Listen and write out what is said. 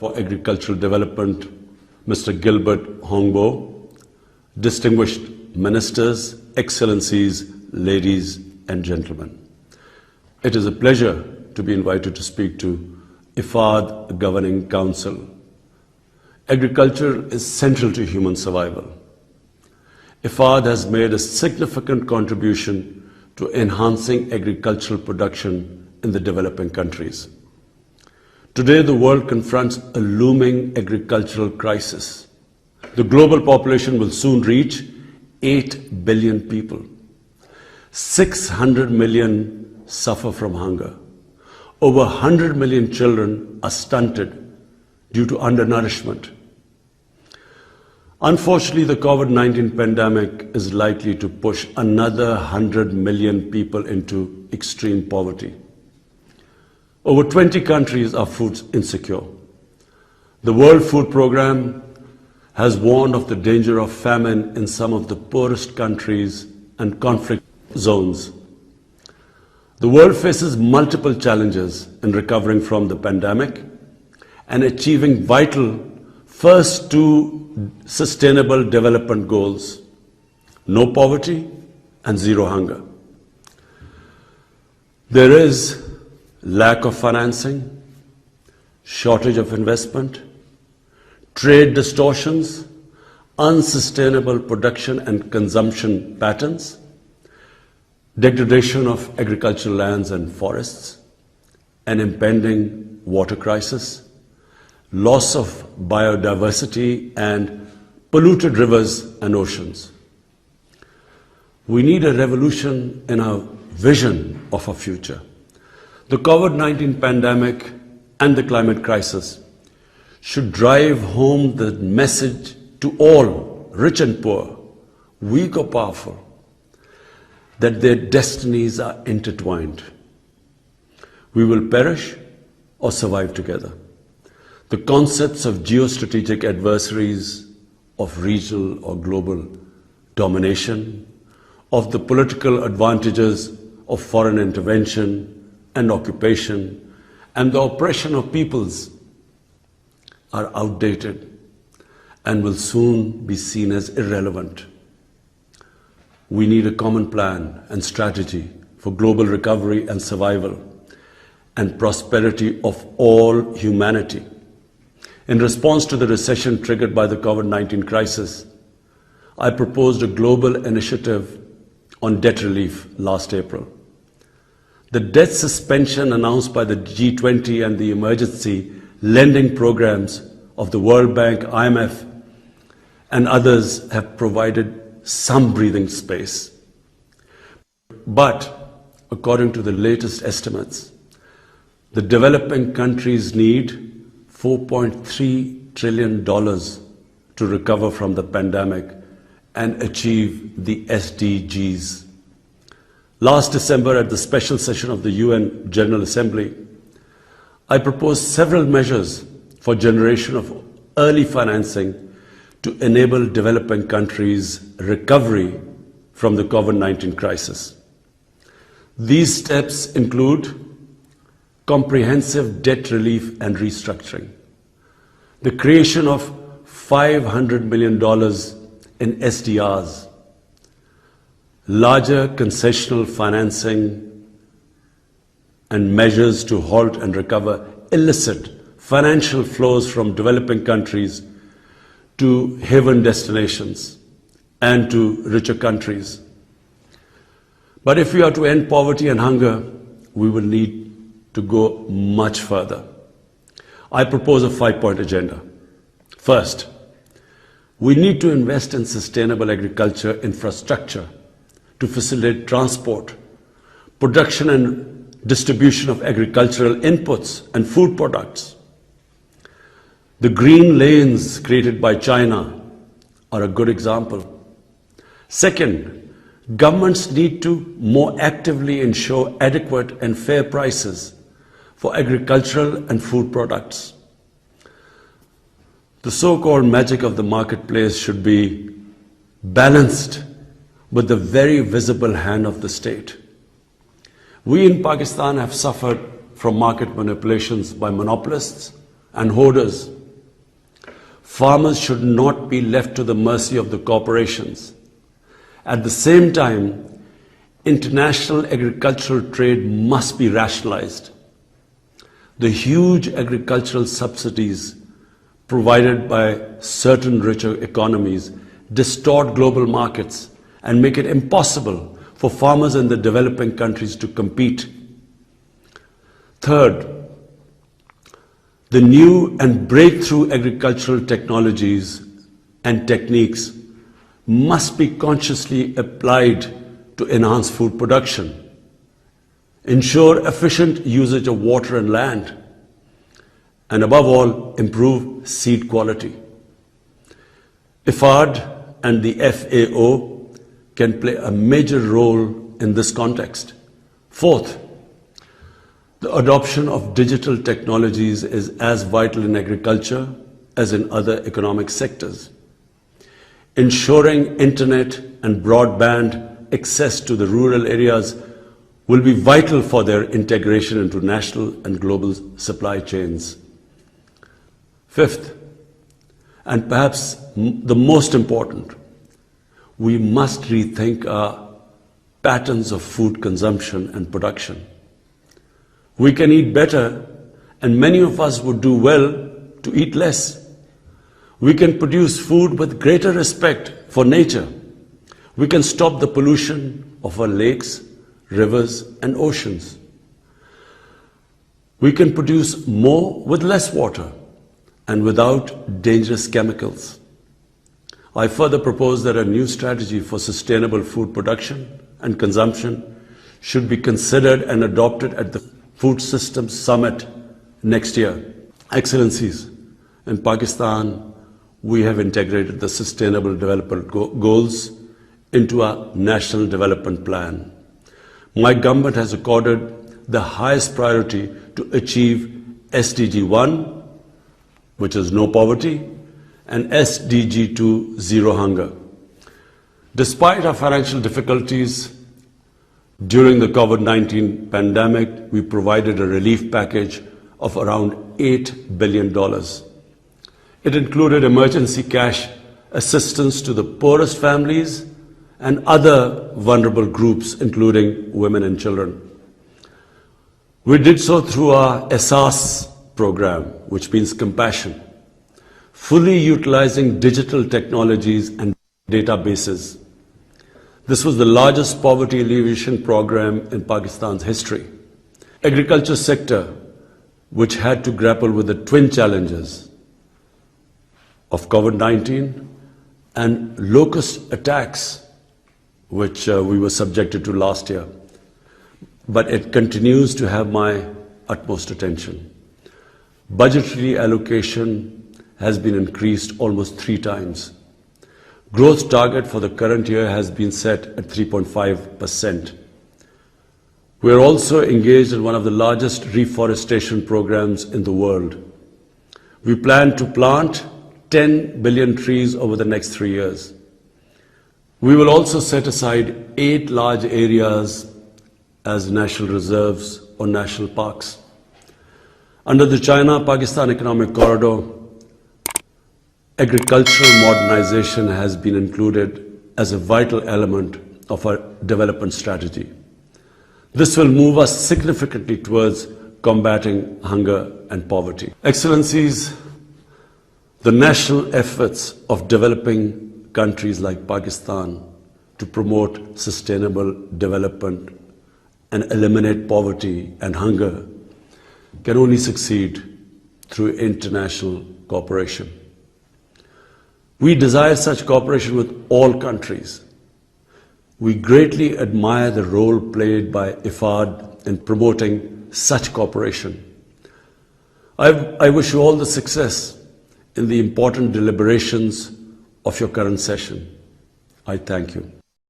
for Agricultural Development, Mr. Gilbert Hongbo, distinguished ministers, excellencies, ladies and gentlemen. It is a pleasure to be invited to speak to IFAD Governing Council. Agriculture is central to human survival. IFAD has made a significant contribution to enhancing agricultural production in the developing countries. Today, the world confronts a looming agricultural crisis. The global population will soon reach 8 billion people. 600 million suffer from hunger. Over 100 million children are stunted due to undernourishment. Unfortunately, the COVID-19 pandemic is likely to push another 100 million people into extreme poverty. Over 20 countries are food insecure. The World Food Programme has warned of the danger of famine in some of the poorest countries and conflict zones. The world faces multiple challenges in recovering from the pandemic and achieving vital first two sustainable development goals: no poverty and zero hunger. There is lack of financing, shortage of investment, trade distortions, unsustainable production and consumption patterns, degradation of agricultural lands and forests, an impending water crisis, loss of biodiversity and polluted rivers and oceans. We need a revolution in our vision of our future. The COVID-19 pandemic and the climate crisis should drive home the message to all, rich and poor, weak or powerful, that their destinies are intertwined. We will perish or survive together. The concepts of geostrategic adversaries, of regional or global domination, of the political advantages of foreign intervention and occupation, and the oppression of peoples are outdated and will soon be seen as irrelevant. We need a common plan and strategy for global recovery and survival and prosperity of all humanity. In response to the recession triggered by the COVID-19 crisis, I proposed a global initiative on debt relief last April. The debt suspension announced by the G20 and the emergency lending programs of the World Bank, IMF, and others have provided some breathing space. But, according to the latest estimates, the developing countries need $4.3 trillion to recover from the pandemic and achieve the SDGs. Last December, at the special session of the UN General Assembly, I proposed several measures for generation of early financing to enable developing countries' recovery from the COVID-19 crisis. These steps include comprehensive debt relief and restructuring, the creation of $500 million in SDRs, larger concessional financing, and measures to halt and recover illicit financial flows from developing countries to haven destinations and to richer countries. But if we are to end poverty and hunger, we will need to go much further. I propose a 5-point agenda. First, we need to invest in sustainable agriculture infrastructure to facilitate transport, production and distribution of agricultural inputs and food products. The green lanes created by China are a good example. Second, governments need to more actively ensure adequate and fair prices for agricultural and food products. The so-called magic of the marketplace should be balanced with the very visible hand of the state. We in Pakistan have suffered from market manipulations by monopolists and hoarders. Farmers should not be left to the mercy of the corporations. At the same time, international agricultural trade must be rationalized. The huge agricultural subsidies provided by certain richer economies distort global markets and make it impossible for farmers in the developing countries to compete. Third, the new and breakthrough agricultural technologies and techniques must be consciously applied to enhance food production, ensure efficient usage of water and land, and above all, improve seed quality. IFAD and the FAO can play a major role in this context. Fourth, the adoption of digital technologies is as vital in agriculture as in other economic sectors. Ensuring internet and broadband access to the rural areas will be vital for their integration into national and global supply chains. Fifth, and perhaps the most important, we must rethink our patterns of food consumption and production. We can eat better, and many of us would do well to eat less. We can produce food with greater respect for nature. We can stop the pollution of our lakes, rivers, and oceans. We can produce more with less water and without dangerous chemicals. I further propose that a new strategy for sustainable food production and consumption should be considered and adopted at the Food Systems Summit next year. Excellencies, in Pakistan, we have integrated the Sustainable Development Goals into our National Development Plan. My government has accorded the highest priority to achieve SDG 1, which is no poverty, and SDG 2, zero hunger. Despite our financial difficulties, during the COVID-19 pandemic, we provided a relief package of around $8 billion. It included emergency cash assistance to the poorest families and other vulnerable groups, including women and children. We did so through our ESAS program, which means compassion, fully utilizing digital technologies and databases. This was the largest poverty alleviation program in Pakistan's history. Agriculture sector, which had to grapple with the twin challenges of COVID-19 and locust attacks, which we were subjected to last year. But it continues to have my utmost attention. Budgetary allocation has been increased almost 3 times. Growth target for the current year has been set at 3.5%. We are also engaged in one of the largest reforestation programs in the world. We plan to plant 10 billion trees over the next 3 years. We will also set aside 8 large areas as national reserves or national parks. Under the China-Pakistan Economic Corridor, agricultural modernization has been included as a vital element of our development strategy. This will move us significantly towards combating hunger and poverty. Excellencies, the national efforts of developing countries like Pakistan to promote sustainable development and eliminate poverty and hunger can only succeed through international cooperation. We desire such cooperation with all countries. We greatly admire the role played by IFAD in promoting such cooperation. I wish you all the success in the important deliberations of your current session. I thank you.